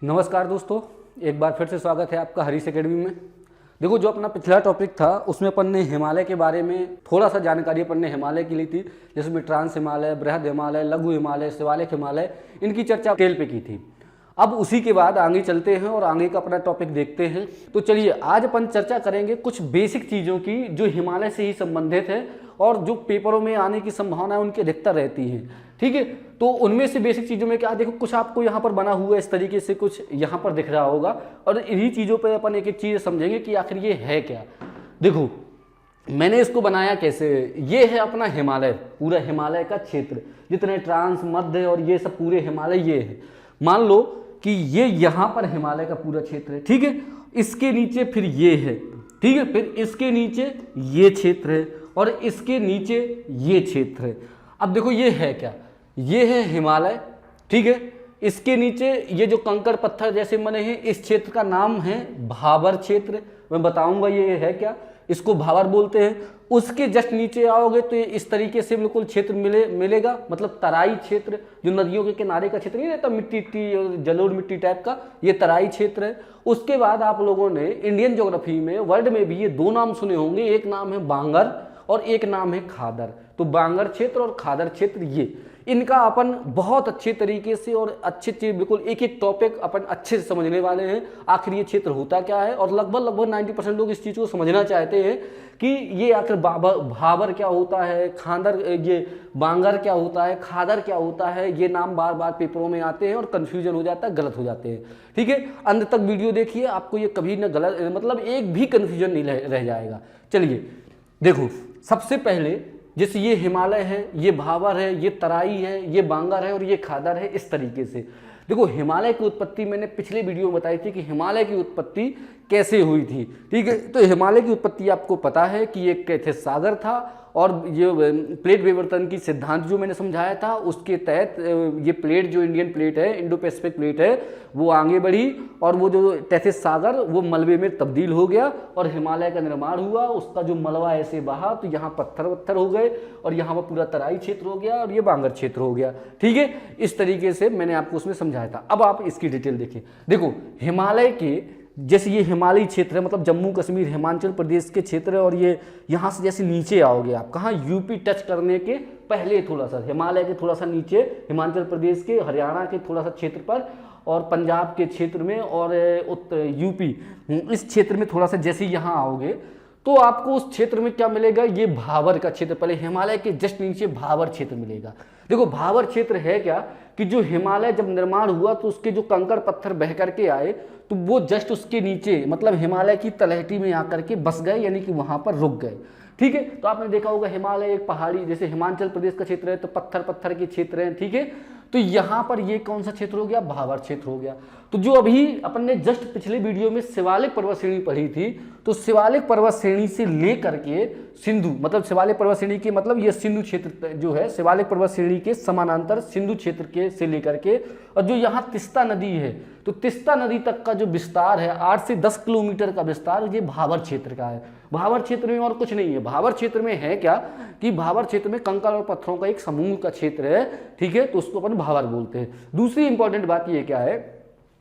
नमस्कार दोस्तों, एक बार फिर से स्वागत है आपका हरीश एकेडमी में। देखो, जो अपना पिछला टॉपिक था उसमें अपन ने हिमालय के बारे में थोड़ा सा जानकारी अपन ने हिमालय की ली थी, जिसमें ट्रांस हिमालय, बृहद हिमालय, लघु हिमालय, शिवालिक हिमालय, इनकी चर्चा टेल पे की थी। अब उसी के बाद आगे चलते हैं और आगे का अपना टॉपिक देखते हैं। तो चलिए, आज अपन चर्चा करेंगे कुछ बेसिक चीज़ों की जो हिमालय से ही संबंधित है और जो पेपरों में आने की संभावना उनकी अधिकतर रहती है। ठीक है, तो उनमें से बेसिक चीज़ों में क्या, देखो कुछ आपको यहाँ पर बना हुआ है इस तरीके से, कुछ यहाँ पर दिख रहा होगा और इन्हीं चीज़ों पर अपन एक एक चीज़ समझेंगे कि आखिर ये है क्या। देखो, मैंने इसको बनाया कैसे, ये है अपना हिमालय, पूरा हिमालय का क्षेत्र, जितने ट्रांस, मध्य और ये सब पूरे हिमालय ये है। मान लो कि ये यहाँ पर हिमालय का पूरा क्षेत्र है, ठीक है। इसके नीचे फिर ये है, ठीक है, फिर इसके नीचे ये क्षेत्र है और इसके नीचे ये क्षेत्र है। अब देखो, ये है क्या, ये है हिमालय, ठीक है। इसके नीचे ये जो कंकड़ पत्थर जैसे बने हैं, इस क्षेत्र का नाम है भाबर क्षेत्र। मैं बताऊंगा ये है क्या, इसको भाबर बोलते हैं। उसके जस्ट नीचे आओगे तो ये इस तरीके से बिल्कुल क्षेत्र मिलेगा, मतलब तराई क्षेत्र, जो नदियों के किनारे का क्षेत्र नहीं रहता, मिट्टी और जलोढ़ मिट्टी टाइप का, ये तराई क्षेत्र है। उसके बाद आप लोगों ने इंडियन ज्योग्राफी में, वर्ल्ड में भी ये दो नाम सुने होंगे, एक नाम है बांगर और एक नाम है खादर। तो बांगर क्षेत्र और खादर क्षेत्र, ये इनका अपन बहुत अच्छे तरीके से और अच्छे बिल्कुल एक एक टॉपिक अपन अच्छे से समझने वाले हैं। आखिर ये क्षेत्र होता क्या है, और लगभग 90% लोग इस चीज़ को समझना चाहते हैं कि ये आखिर भाबर क्या होता है, खादर, ये बांगर क्या होता है, खादर क्या होता है। ये नाम बार बार पेपरों में आते हैं और कन्फ्यूजन हो जाता है, गलत हो जाते हैं। ठीक है, अंत तक वीडियो देखिए, आपको ये कभी ना गलत, मतलब एक भी कन्फ्यूजन नहीं रह जाएगा। चलिए देखो, सबसे पहले जैसे ये हिमालय है, ये भाबर है, ये तराई है, ये बांगर है और ये खादर है, इस तरीके से। देखो, हिमालय की उत्पत्ति मैंने पिछले वीडियो में बताई थी कि हिमालय की उत्पत्ति कैसे हुई थी। ठीक है, तो हिमालय की उत्पत्ति आपको पता है कि एक कैथे सागर था और ये प्लेट विवर्तन की सिद्धांत जो मैंने समझाया था, उसके तहत ये प्लेट जो इंडियन प्लेट है, इंडो पैसिफिक प्लेट है, वो आगे बढ़ी और वो जो टेथिस सागर वो मलबे में तब्दील हो गया और हिमालय का निर्माण हुआ। उसका जो मलबा ऐसे बहा तो यहाँ पत्थर वत्थर हो गए और यहाँ पर पूरा तराई क्षेत्र हो गया और ये बांगर क्षेत्र हो गया। ठीक है, इस तरीके से मैंने आपको उसमें समझाया था। अब आप इसकी डिटेल देखिए। देखो, हिमालय के जैसे ये हिमालयी क्षेत्र है, मतलब जम्मू कश्मीर, हिमाचल प्रदेश के क्षेत्र है, और ये यहाँ से जैसे नीचे आओगे आप, कहाँ, यूपी टच करने के पहले थोड़ा सा, हिमालय के थोड़ा सा नीचे, हिमाचल प्रदेश के, हरियाणा के थोड़ा सा क्षेत्र पर और पंजाब के क्षेत्र में और यूपी, इस क्षेत्र में थोड़ा सा जैसे यहाँ आओगे तो आपको उस क्षेत्र में क्या मिलेगा, ये भाबर का क्षेत्र, पहले हिमालय के जस्ट नीचे भाबर क्षेत्र मिलेगा। देखो, भाबर क्षेत्र है क्या कि जो हिमालय जब निर्माण हुआ तो उसके जो कंकड़ पत्थर बह करके आए तो वो जस्ट उसके नीचे, मतलब हिमालय की तलहटी में आकर के बस गए, यानी कि वहां पर रुक गए। ठीक है, तो आपने देखा होगा हिमालय एक पहाड़ी, जैसे हिमाचल प्रदेश का क्षेत्र है तो पत्थर के क्षेत्र हैं। ठीक है, तो यहाँ पर ये कौन सा क्षेत्र हो गया, भाबर क्षेत्र हो गया। तो जो अभी अपन ने जस्ट पिछले वीडियो में शिवालिक पर्वत श्रेणी पढ़ी थी, तो शिवालिक पर्वत श्रेणी से लेकर के सिंधु, मतलब शिवालिक पर्वत श्रेणी के, मतलब ये सिंधु क्षेत्र जो है, शिवालिक पर्वत श्रेणी के समानांतर सिंधु क्षेत्र के से लेकर के, और जो यहाँ तिस्ता नदी है, तो तिस्ता नदी तक का जो विस्तार है 8 से 10 किलोमीटर का विस्तार, ये भाबर क्षेत्र का है। भाबर क्षेत्र में और कुछ नहीं है। भाबर क्षेत्र में है क्या कि भाबर क्षेत्र में कंकड़ और पत्थरों का एक समूह का क्षेत्र है। ठीक है, तो उसको अपन भाबर बोलते हैं। दूसरी इंपॉर्टेंट बात ये क्या है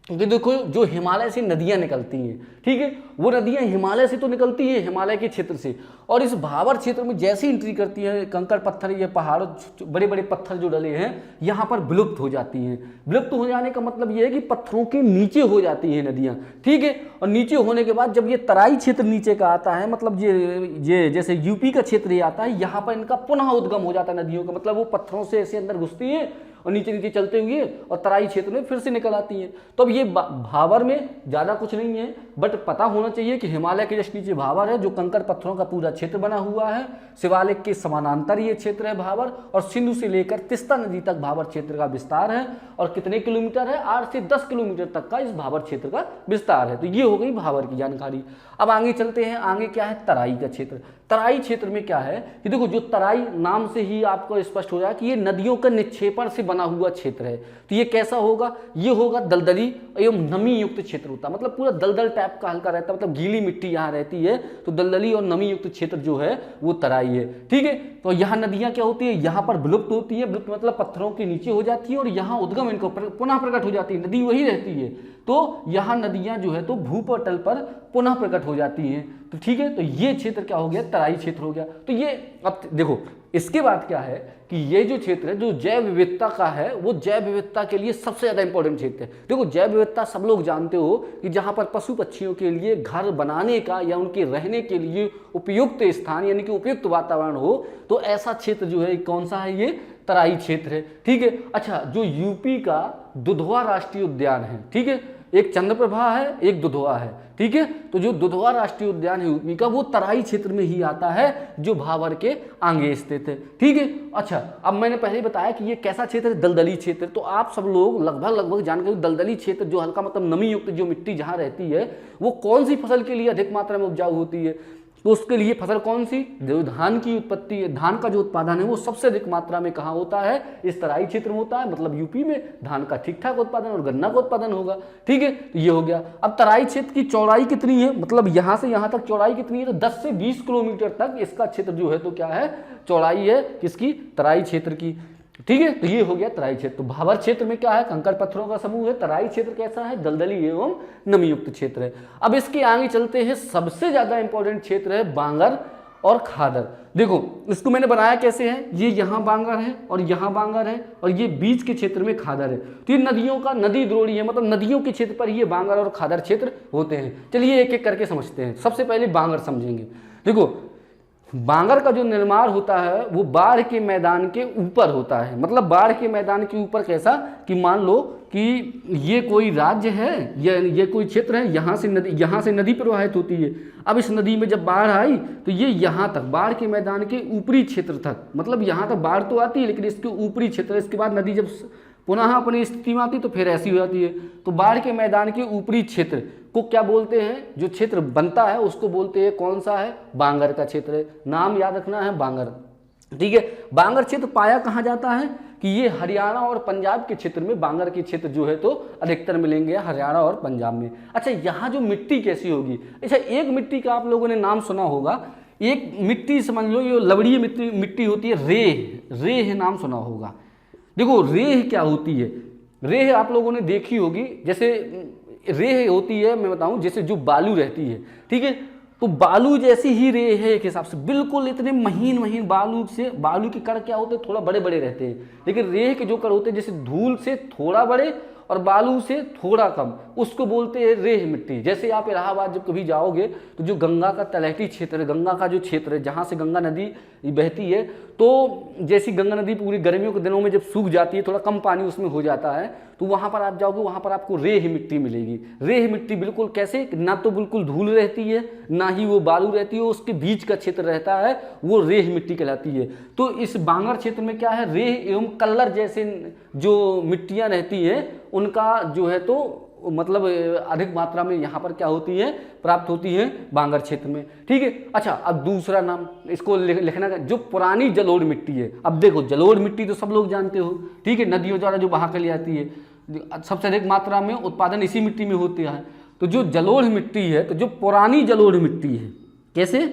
कि देखो, जो हिमालय से नदियां निकलती हैं, ठीक है, वो नदियां हिमालय से तो निकलती हैं, हिमालय के क्षेत्र से, और इस भाबर क्षेत्र में जैसे एंट्री करती है, कंकड़ पत्थर, ये पहाड़, बड़े बड़े पत्थर जो डले हैं, यहाँ पर विलुप्त हो जाती हैं। विलुप्त हो जाने का मतलब ये है कि पत्थरों के नीचे हो जाती हैं नदियाँ। ठीक है, और नीचे होने के बाद जब ये तराई क्षेत्र नीचे का आता है, मतलब ये जैसे यूपी का क्षेत्र ये आता है, यहाँ पर इनका पुनः उद्गम हो जाता है नदियों का, मतलब वो पत्थरों से ऐसे अंदर घुसती है और नीचे नीचे चलते हुए और तराई क्षेत्र में फिर से निकल आती हैं। तो अब ये भाबर में ज़्यादा कुछ नहीं है, बट पता होना चाहिए कि हिमालय के जस्ट नीचे भाबर है, जो कंकड़ पत्थरों का पूरा क्षेत्र बना हुआ है। शिवालिक के समानांतर ये क्षेत्र है भाबर, और सिंधु से लेकर तिस्ता नदी तक भाबर क्षेत्र का विस्तार है। और कितने किलोमीटर है, 8 से 10 किलोमीटर तक का इस भाबर क्षेत्र का विस्तार है। तो ये हो गई भाबर की जानकारी। अब आगे चलते हैं, आगे क्या है, तराई का क्षेत्र। तराई क्षेत्र में क्या है कि देखो, जो तराई नाम से ही आपको स्पष्ट हो जाए कि ये नदियों का निक्षेपण से बना हुआ क्षेत्र है। तो ये कैसा होगा, ये होगा दलदली एवं नमी युक्त क्षेत्र होता है, मतलब पूरा दलदल टाइप का हल्का रहता है, मतलब गीली मिट्टी यहाँ रहती है, तो दलदली और नमी युक्त क्षेत्र जो है वो तराई है। ठीक है, तो यहाँ नदियाँ क्या होती है, यहाँ पर विलुप्त होती है, विलुप्त मतलब पत्थरों के नीचे हो जाती है, और यहाँ उद्गम इनको पुनः प्रकट हो जाती है, नदी वही रहती है। तो यहाँ नदियाँ जो है तो भूपटल पर पुनः प्रकट हो जाती हैं। तो ठीक है, तो ये क्षेत्र क्या हो गया, तराई क्षेत्र हो गया। तो ये अब देखो इसके बाद क्या है कि ये जो क्षेत्र है जो जैव विविधता का है, वो जैव विविधता के लिए सबसे ज़्यादा इंपॉर्टेंट क्षेत्र है। देखो जैव विविधता सब लोग जानते हो कि जहाँ पर पशु पक्षियों के लिए घर बनाने का या उनके रहने के लिए उपयुक्त स्थान यानी कि उपयुक्त वातावरण हो, तो ऐसा क्षेत्र जो है कौन सा है, ये तराई क्षेत्र है। ठीक है, अच्छा जो यूपी का दुधवा राष्ट्रीय उद्यान है, ठीक है, एक चंद्रप्रभा है एक दुधवा है, ठीक है, तो जो दुधवा राष्ट्रीय उद्यान है यूपी का, वो तराई क्षेत्र में ही आता है जो भाबर के आगे स्थित है। ठीक है, अच्छा अब मैंने पहले ही बताया कि ये कैसा क्षेत्र है, दलदली क्षेत्र। तो आप सब लोग लगभग जानकर दलदली क्षेत्र जो हल्का मतलब नमी युक्त जो मिट्टी जहाँ रहती है, वो कौन सी फसल के लिए अधिक मात्रा में उपजाऊ होती है, तो उसके लिए फसल कौन सी, जो धान की उत्पत्ति है, धान का जो उत्पादन है वो सबसे अधिक मात्रा में कहाँ होता है, इस तराई क्षेत्र में होता है। मतलब यूपी में धान का ठीक ठाक उत्पादन और गन्ना का उत्पादन होगा। ठीक है, तो ये हो गया। अब तराई क्षेत्र की चौड़ाई कितनी है, मतलब यहाँ से यहाँ तक चौड़ाई कितनी है, तो 10 से 20 किलोमीटर तक इसका क्षेत्र जो है तो क्या है, चौड़ाई है किसकी, तराई क्षेत्र की। ठीक है, तो ये हो गया तराई क्षेत्र। तो भाबर क्षेत्र में क्या है, कंकड़ पत्थरों का समूह है। तराई क्षेत्र कैसा है, दलदली एवं नमीयुक्त क्षेत्र है। अब इसके आगे चलते हैं, सबसे ज्यादा इंपॉर्टेंट क्षेत्र है बांगर और खादर। देखो इसको मैंने बनाया कैसे है, ये यहाँ बांगर है और यहाँ बांगर है और ये बीच के क्षेत्र में खादर है। तो ये नदियों का नदी द्रोणी है, मतलब नदियों के क्षेत्र पर ये बांगर और खादर क्षेत्र होते हैं। चलिए एक एक करके समझते हैं। सबसे पहले बांगर समझेंगे। देखो बांगर का जो निर्माण होता है वो बाढ़ के मैदान के ऊपर होता है। मतलब बाढ़ के मैदान के ऊपर कैसा कि मान लो कि ये कोई राज्य है या ये कोई क्षेत्र है, यहाँ से नदी प्रवाहित होती है। अब इस नदी में जब बाढ़ आई तो ये यहाँ तक बाढ़ के मैदान के ऊपरी क्षेत्र तक, मतलब यहाँ तक बाढ़ तो आती है लेकिन इसके ऊपरी क्षेत्र, इसके बाद नदी जब पुनः अपनी स्थिति में आती तो फिर ऐसी हो जाती है। तो बाढ़ के मैदान के ऊपरी क्षेत्र को क्या बोलते हैं, जो क्षेत्र बनता है उसको बोलते हैं, कौन सा है, बांगर का क्षेत्र है। नाम याद रखना है बांगर। ठीक है, बांगर क्षेत्र पाया कहाँ जाता है कि ये हरियाणा और पंजाब के क्षेत्र में बांगर के क्षेत्र जो है तो अधिकतर मिलेंगे हरियाणा और पंजाब में। अच्छा यहाँ जो मिट्टी कैसी होगी, अच्छा एक मिट्टी का आप लोगों ने नाम सुना होगा, एक मिट्टी समझ लो ये लवड़ीय मिट्टी होती है, रेह नाम सुना होगा। देखो रेह क्या होती है, रेह आप लोगों ने देखी होगी, जैसे रेह होती है मैं बताऊं जैसे जो बालू रहती है, ठीक है, तो बालू जैसी ही रेह है एक हिसाब से, बिल्कुल इतने महीन बालू के कण क्या होते हैं, थोड़ा बड़े बड़े रहते हैं, लेकिन रेह के जो कण होते हैं जैसे धूल से थोड़ा बड़े और बालू से थोड़ा कम, उसको बोलते हैं रेह मिट्टी। जैसे आप इलाहाबाद जब कभी जाओगे तो जो गंगा का तलहटी क्षेत्र है, गंगा का जो क्षेत्र है जहाँ से गंगा नदी बहती है, तो जैसी गंगा नदी पूरी गर्मियों के दिनों में जब सूख जाती है, थोड़ा कम पानी उसमें हो जाता है, तो वहाँ पर आप जाओगे, वहाँ पर आपको रेह मिट्टी मिलेगी। रेह मिट्टी बिल्कुल कैसे, ना तो बिल्कुल धूल रहती है ना ही वो बालू रहती है, उसके बीच का क्षेत्र रहता है, वो रेह मिट्टी कहलाती है। तो इस बांगर क्षेत्र में क्या है, रेह एवं कल्लर जैसे जो मिट्टियाँ रहती हैं उनका जो है तो मतलब अधिक मात्रा में यहाँ पर क्या होती है, प्राप्त होती है बांगर क्षेत्र में। ठीक है, अच्छा अब दूसरा नाम इसको लिखना का, जो पुरानी जलोढ़ मिट्टी है। अब देखो जलोढ़ मिट्टी तो सब लोग जानते हो, ठीक है, नदियों द्वारा जो बहा कर ले आती है, सबसे अधिक मात्रा में उत्पादन इसी मिट्टी में होती है। तो जो जलोढ़ मिट्टी है, तो जो पुरानी जलोढ़ मिट्टी है, कैसे,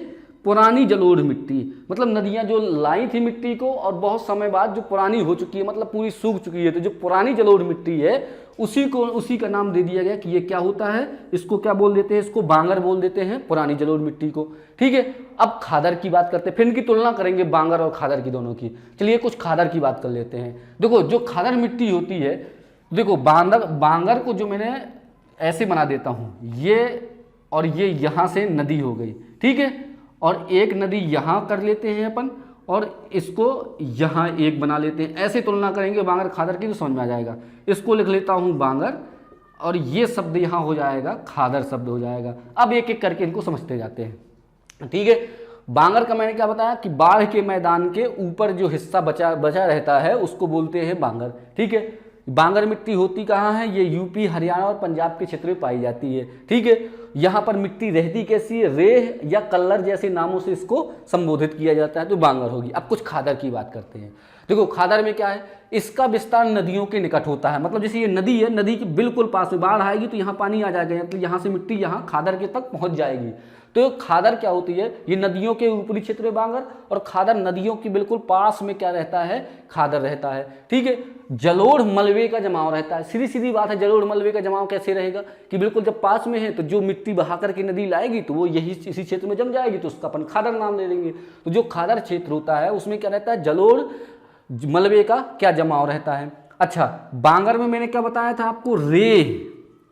पुरानी जलोढ़ मिट्टी, मतलब नदियाँ जो लाई थी मिट्टी को और बहुत समय बाद जो पुरानी हो चुकी है, मतलब पूरी सूख चुकी है, तो जो पुरानी जलोढ़ मिट्टी है उसी का नाम दे दिया गया कि ये क्या होता है, इसको क्या बोल देते हैं, इसको बांगर बोल देते हैं, पुरानी जलोढ़ मिट्टी को। ठीक है, अब खादर की बात करते हैं, फिर इनकी तुलना करेंगे बांगर और खादर की दोनों की। चलिए कुछ खादर की बात कर लेते हैं। देखो जो खादर मिट्टी होती है, देखो बांगर को जो मैंने ऐसे बना देता हूँ, ये और ये यहाँ से नदी हो गई, ठीक है, और एक नदी यहाँ कर लेते हैं अपन और इसको यहाँ एक बना लेते हैं, ऐसे तुलना करेंगे बांगर खादर की तो समझ में आ जाएगा। इसको लिख लेता हूँ बांगर और ये शब्द यहाँ हो जाएगा खादर शब्द हो जाएगा। अब एक एक करके इनको समझते जाते हैं। ठीक है, बांगर का मैंने क्या बताया कि बाढ़ के मैदान के ऊपर जो हिस्सा बचा रहता है उसको बोलते हैं बांगर। ठीक है, बांगर मिट्टी होती कहाँ है, ये यूपी हरियाणा और पंजाब के क्षेत्र में पाई जाती है। ठीक है, यहाँ पर मिट्टी रहती कैसी है, रेह या कल्लर जैसे नामों से इसको संबोधित किया जाता है, तो बांगर होगी। अब कुछ खादर की बात करते हैं। देखो खादर में क्या है, इसका विस्तार नदियों के निकट होता है, मतलब जैसे ये नदी है, नदी के बिल्कुल पास में बाढ़ आएगी तो यहाँ पानी आ जाएगा, मतलब यहाँ से मिट्टी यहाँ खादर के तक पहुँच जाएगी। तो खादर क्या होती है, ये नदियों के ऊपरी क्षेत्र में बांगर, और खादर नदियों के बिल्कुल पास में क्या रहता है, खादर रहता है। ठीक है, जलोढ़ मलबे का जमाव रहता है। सीधी सीधी बात है, जलोढ़ मलबे का जमाव कैसे रहेगा कि बिल्कुल जब पास में है तो जो मिट्टी बहा करके नदी लाएगी तो वो यही इसी क्षेत्र में जम जाएगी, तो उसका अपन खादर नाम ले लेंगे। तो जो खादर क्षेत्र होता है उसमें क्या रहता है, जलोढ़ मलबे का क्या जमाव रहता है। अच्छा, बांगर में मैंने क्या बताया था आपको, रेह,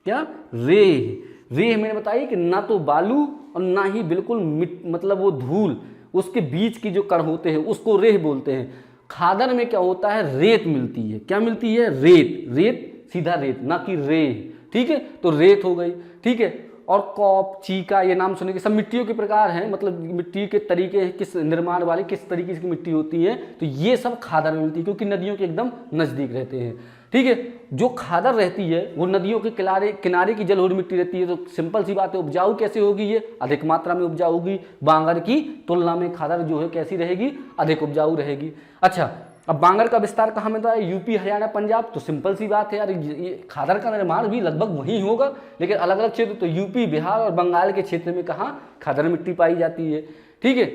क्या रेह, रेह मैंने बताई कि ना तो बालू और ना ही बिल्कुल मतलब वो धूल, उसके बीच की जो कण होते हैं उसको रेह बोलते हैं। खादर में क्या होता है, रेत मिलती है। क्या मिलती है, रेत, रेत सीधा रेत, ना कि रेह। ठीक है, तो रेत हो गई। ठीक है, और कॉप, चीका, ये नाम सुनेंगे, सब मिट्टियों के प्रकार हैं, मतलब मिट्टी के तरीके हैं, किस निर्माण वाली किस तरीके की मिट्टी होती है, तो ये सब खादर में मिलती है क्योंकि नदियों के एकदम नज़दीक रहते हैं। ठीक है, जो खादर रहती है वो नदियों के किनारे की जलोढ़ मिट्टी रहती है, तो सिंपल सी बात है, उपजाऊ कैसे होगी, ये अधिक मात्रा में उपजाऊ होगी। बांगर की तुलना में खादर जो है कैसी रहेगी, अधिक उपजाऊ रहेगी। अच्छा, अब बांगर का विस्तार कहाँ में था, यूपी, हरियाणा, पंजाब, तो सिंपल सी बात है यार, ये खादर का निर्माण भी लगभग वहीं होगा, लेकिन अलग अलग क्षेत्र, तो यूपी, बिहार और बंगाल के क्षेत्र में कहाँ खादर मिट्टी पाई जाती है। ठीक है,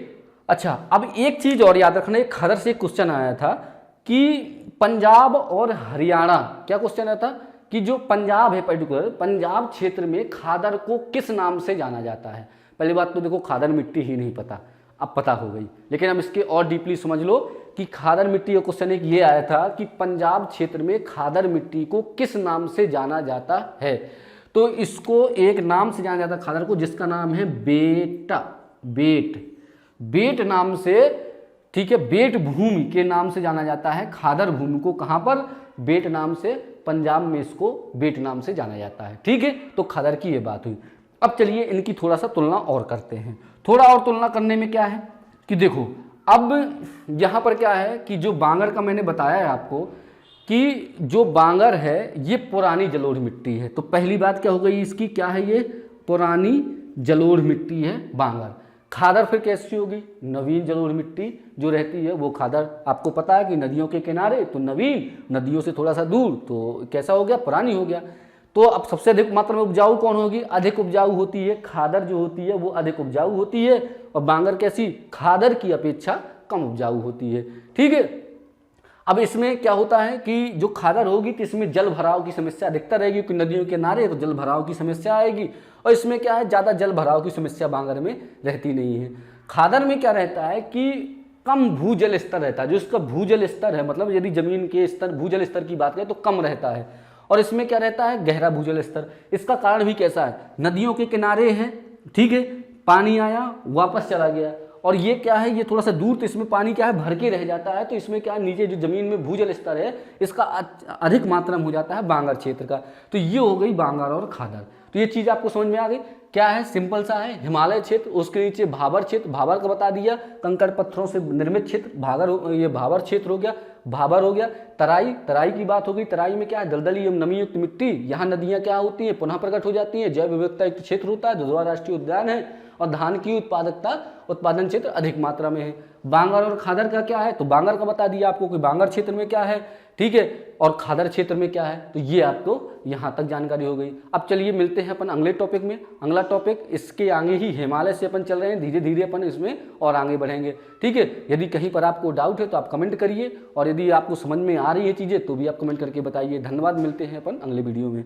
अच्छा, अब एक चीज और याद रखना, एक खादर से क्वेश्चन आया था कि पंजाब और हरियाणा, क्या क्वेश्चन आया था कि जो पंजाब है, पर्टिकुलर पंजाब क्षेत्र में खादर को किस नाम से जाना जाता है। पहली बात तो देखो, खादर मिट्टी ही नहीं पता, अब पता हो गई, लेकिन अब इसके और डीपली समझ लो कि खादर मिट्टी का क्वेश्चन एक ये आया था कि पंजाब क्षेत्र में खादर मिट्टी को किस नाम से जाना जाता है। तो इसको एक नाम से जाना जाता है खादर को, जिसका नाम है बेटा, बेट नाम से। ठीक है, बेट भूमि के नाम से जाना जाता है खादर भूमि को। कहाँ पर, बेट नाम से, पंजाब में इसको बेट नाम से जाना जाता है। ठीक है, तो खादर की ये बात हुई। अब चलिए इनकी थोड़ा सा तुलना और करते हैं। थोड़ा और तुलना करने में क्या है कि देखो, अब यहाँ पर क्या है कि जो बांगर का मैंने बताया है आपको कि जो बांगर है ये पुरानी जलोढ़ मिट्टी है। तो पहली बात क्या हो गई इसकी, क्या है, ये पुरानी जलोढ़ मिट्टी है बांगर। खादर फिर कैसी होगी, नवीन जलोढ़ मिट्टी जो रहती है वो खादर। आपको पता है कि नदियों के किनारे तो नवीन, नदियों से थोड़ा सा दूर तो कैसा हो गया, पुरानी हो गया। तो अब सबसे अधिक मात्रा में उपजाऊ कौन होगी, अधिक उपजाऊ होती है खादर जो होती है वो अधिक उपजाऊ होती है, और बांगर कैसी, खादर की अपेक्षा कम उपजाऊ होती है। ठीक है, अब इसमें क्या होता है कि जो खादर होगी तो इसमें जल भराव की समस्या अधिकतर रहेगी, क्योंकि नदियों के किनारे तो जल भराव की समस्या आएगी, और इसमें क्या है, ज़्यादा जल भराव की समस्या बांगर में रहती नहीं है। खादर में क्या रहता है कि कम भूजल स्तर रहता है, जो इसका भूजल स्तर है, मतलब यदि जमीन के स्तर, भूजल स्तर की बात करें तो कम रहता है, और इसमें क्या रहता है, गहरा भूजल स्तर। इसका कारण भी कैसा है, नदियों के किनारे है, ठीक है, पानी आया वापस चला गया, और ये क्या है, ये थोड़ा सा दूर, तो इसमें पानी क्या है, भर के रह जाता है, तो इसमें क्या है, नीचे जो जमीन में भूजल स्तर है इसका अधिक मात्रा में हो जाता है बांगर क्षेत्र का। तो ये हो गई बांगर और खादर। तो ये चीज़ आपको समझ में आ गई, क्या है, सिंपल सा है, हिमालय क्षेत्र, उसके नीचे भाबर क्षेत्र, भाबर का बता दिया, कंकड़ पत्थरों से निर्मित क्षेत्र भागर, ये भाबर क्षेत्र हो गया, भाबर हो गया। तराई, तराई की बात हो गई, तराई में क्या है, दलदली एवं नमी युक्त मिट्टी, यहाँ नदियाँ क्या होती हैं, पुनः प्रकट हो जाती हैं, जैव विविधता युक्त क्षेत्र होता है, दुधवा राष्ट्रीय उद्यान है, और धान की उत्पादन क्षेत्र अधिक मात्रा में है। बांगर और खादर का क्या है, तो बांगर का बता दिया आपको कि बांगर क्षेत्र में क्या है, ठीक है, और खादर क्षेत्र में क्या है, तो ये आपको यहाँ तक जानकारी हो गई। अब चलिए मिलते हैं अपन अगले टॉपिक में। अगला टॉपिक इसके आगे ही, हिमालय से अपन चल रहे हैं, धीरे धीरे अपन इसमें और आगे बढ़ेंगे। ठीक है, यदि कहीं पर आपको डाउट है तो आप कमेंट करिए, और यदि आपको समझ में आ रही है चीज़ें तो भी आप कमेंट करके बताइए। धन्यवाद, मिलते हैं अपन अगले वीडियो में।